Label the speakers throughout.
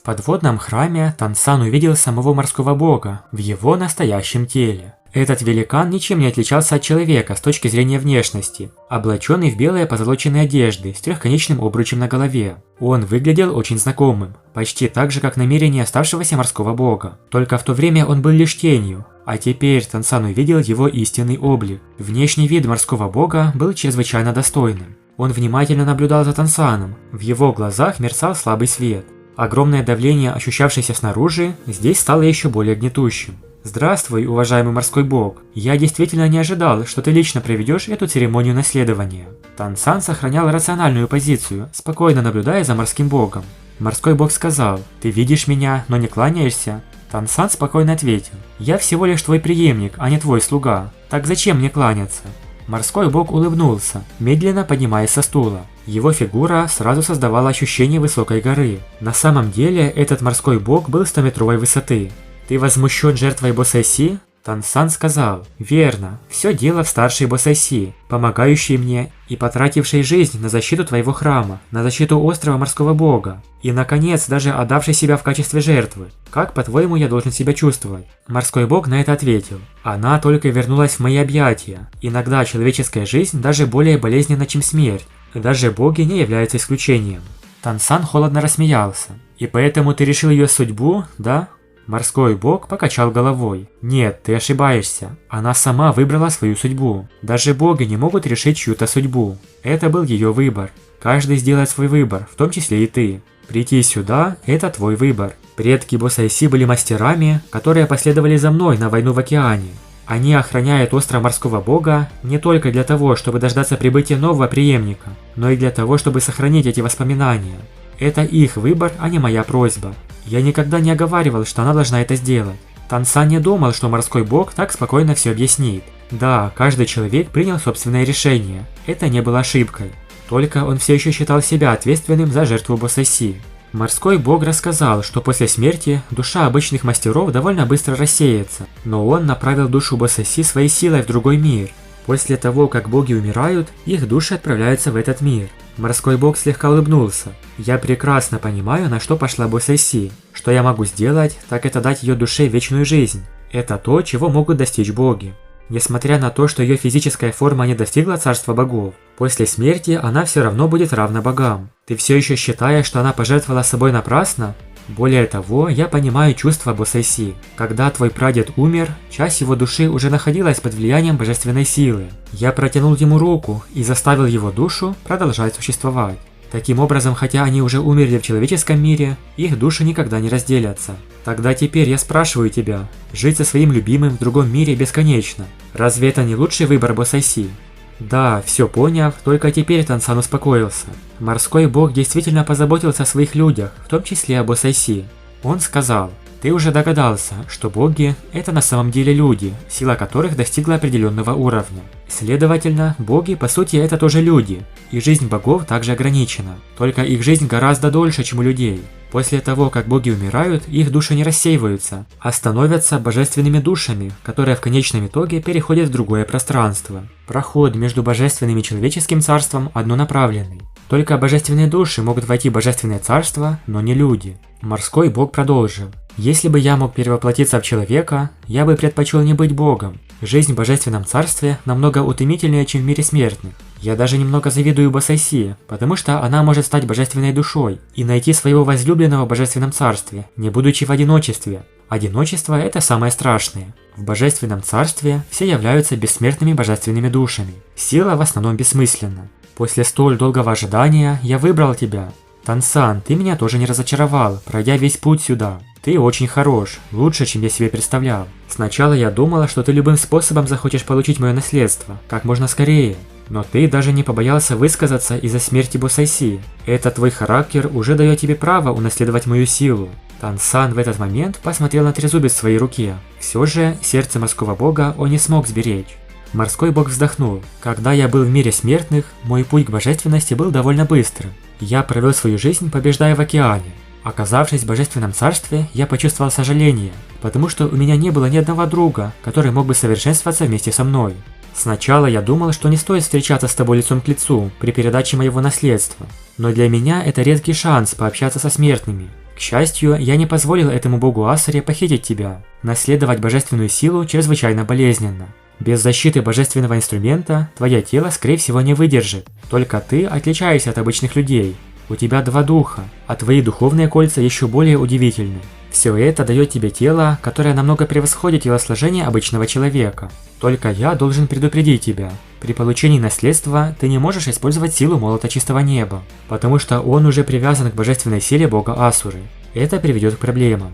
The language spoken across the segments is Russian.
Speaker 1: подводном храме Тансан увидел самого морского бога в его настоящем теле. Этот великан ничем не отличался от человека с точки зрения внешности, облаченный в белые позолоченные одежды с трехконечным обручем на голове. Он выглядел очень знакомым, почти так же, как намерение оставшегося морского бога. Только в то время он был лишь тенью, а теперь Тансан увидел его истинный облик. Внешний вид морского бога был чрезвычайно достойным. Он внимательно наблюдал за Тансаном, в его глазах мерцал слабый свет. Огромное давление, ощущавшееся снаружи, здесь стало еще более гнетущим. «Здравствуй, уважаемый морской бог. Я действительно не ожидал, что ты лично проведешь эту церемонию наследования». Тансан сохранял рациональную позицию, спокойно наблюдая за морским богом. Морской бог сказал: «Ты видишь меня, но не кланяешься?» Тансан спокойно ответил: «Я всего лишь твой преемник, а не твой слуга. Так зачем мне кланяться?» Морской бог улыбнулся, медленно поднимаясь со стула. Его фигура сразу создавала ощущение высокой горы. На самом деле этот морской бог был 100-метровой высоты. «Ты возмущен жертвой Босайси?» Тансан сказал: «Верно, все дело в старшей Босайси, помогающей мне и потратившей жизнь на защиту твоего храма, на защиту острова морского бога, и, наконец, даже отдавшей себя в качестве жертвы. Как, по-твоему, я должен себя чувствовать?» Морской бог на это ответил: «Она только вернулась в мои объятия. Иногда человеческая жизнь даже более болезненна, чем смерть. Даже боги не являются исключением». Тансан холодно рассмеялся. «И поэтому ты решил ее судьбу, да?» Морской бог покачал головой. «Нет, ты ошибаешься. Она сама выбрала свою судьбу. Даже боги не могут решить чью-то судьбу. Это был ее выбор. Каждый сделает свой выбор, в том числе и ты. Прийти сюда – это твой выбор. Предки Босайси были мастерами, которые последовали за мной на войну в океане. Они охраняют остров морского бога не только для того, чтобы дождаться прибытия нового преемника, но и для того, чтобы сохранить эти воспоминания. Это их выбор, а не моя просьба. Я никогда не оговаривал, что она должна это сделать». Тансан не думал, что морской бог так спокойно все объяснит. Да, каждый человек принял собственное решение. Это не было ошибкой. Только он все еще считал себя ответственным за жертву Босайси. Морской бог рассказал, что после смерти душа обычных мастеров довольно быстро рассеется, но он направил душу Босайси своей силой в другой мир. После того, как боги умирают, их души отправляются в этот мир. Морской бог слегка улыбнулся. «Я прекрасно понимаю, на что пошла Босайси. Что я могу сделать, так это дать ее душе вечную жизнь. Это то, чего могут достичь боги. Несмотря на то, что ее физическая форма не достигла царства богов, после смерти она все равно будет равна богам. Ты все еще считаешь, что она пожертвовала собой напрасно? Более того, я понимаю чувства Босайси. Когда твой прадед умер, часть его души уже находилась под влиянием божественной силы. Я протянул ему руку и заставил его душу продолжать существовать. Таким образом, хотя они уже умерли в человеческом мире, их души никогда не разделятся. Тогда теперь я спрашиваю тебя, жить со своим любимым в другом мире бесконечно. Разве это не лучший выбор Босайси?» Да, все поняв, только теперь Тансан успокоился. Морской бог действительно позаботился о своих людях, в том числе о Босайси. Он сказал: «Ты уже догадался, что боги – это на самом деле люди, сила которых достигла определенного уровня. Следовательно, боги по сути это тоже люди, и жизнь богов также ограничена, только их жизнь гораздо дольше, чем у людей. После того, как боги умирают, их души не рассеиваются, а становятся божественными душами, которые в конечном итоге переходят в другое пространство. Проход между божественным и человеческим царством однонаправленный. Только божественные души могут войти в божественное царство, но не люди». Морской бог продолжил: «Если бы я мог перевоплотиться в человека, я бы предпочел не быть богом. Жизнь в божественном царстве намного утомительнее, чем в мире смертных. Я даже немного завидую Босайси, потому что она может стать божественной душой и найти своего возлюбленного в божественном царстве, не будучи в одиночестве. Одиночество – это самое страшное. В божественном царстве все являются бессмертными божественными душами. Сила в основном бессмысленна. После столь долгого ожидания я выбрал тебя. Тансан, ты меня тоже не разочаровал, пройдя весь путь сюда. Ты очень хорош, лучше, чем я себе представлял. Сначала я думала, что ты любым способом захочешь получить мое наследство, как можно скорее. Но ты даже не побоялся высказаться из-за смерти Босайси. Это твой характер уже дает тебе право унаследовать мою силу». Тансан в этот момент посмотрел на трезубец в своей руке. Все же сердце морского бога он не смог сберечь. Морской бог вздохнул. «Когда я был в мире смертных, мой путь к божественности был довольно быстрым. Я провел свою жизнь, побеждая в океане. Оказавшись в божественном царстве, я почувствовал сожаление, потому что у меня не было ни одного друга, который мог бы совершенствоваться вместе со мной. Сначала я думал, что не стоит встречаться с тобой лицом к лицу при передаче моего наследства, но для меня это редкий шанс пообщаться со смертными. К счастью, я не позволил этому богу Асуре похитить тебя. Наследовать божественную силу чрезвычайно болезненно. Без защиты божественного инструмента твое тело, скорее всего, не выдержит. Только ты отличаешься от обычных людей. У тебя два духа, а твои духовные кольца еще более удивительны. Все это дает тебе тело, которое намного превосходит телосложение обычного человека. Только я должен предупредить тебя. При получении наследства ты не можешь использовать силу молота чистого неба, потому что он уже привязан к божественной силе бога Асуры. Это приведет к проблемам.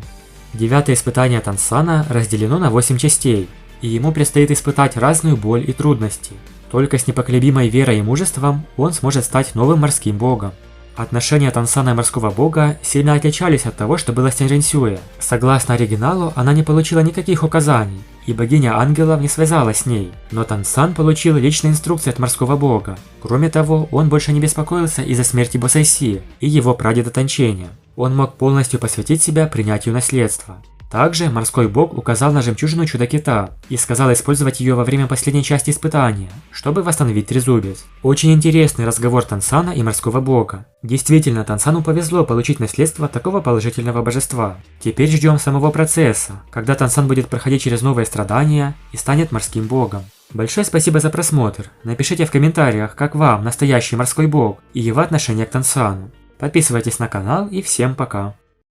Speaker 1: 9-е испытание Тансана разделено на 8 частей, и ему предстоит испытать разную боль и трудности. Только с непоколебимой верой и мужеством он сможет стать новым морским богом. Отношения Тансана и морского бога сильно отличались от того, что было с Тяньжэньсюэ. Согласно оригиналу, она не получила никаких указаний, и богиня ангелов не связалась с ней. Но Тансан получил личные инструкции от морского бога. Кроме того, он больше не беспокоился из-за смерти Босайси и его прадеда Танчэня. Он мог полностью посвятить себя принятию наследства. Также морской бог указал на жемчужину чудо-кита и сказал использовать ее во время последней части испытания, чтобы восстановить трезубец. Очень интересный разговор Тансана и морского бога. Действительно, Тансану повезло получить наследство такого положительного божества. Теперь ждем самого процесса, когда Тансан будет проходить через новые страдания и станет морским богом. Большое спасибо за просмотр. Напишите в комментариях, как вам настоящий морской бог и его отношение к Тансану. Подписывайтесь на канал и всем пока.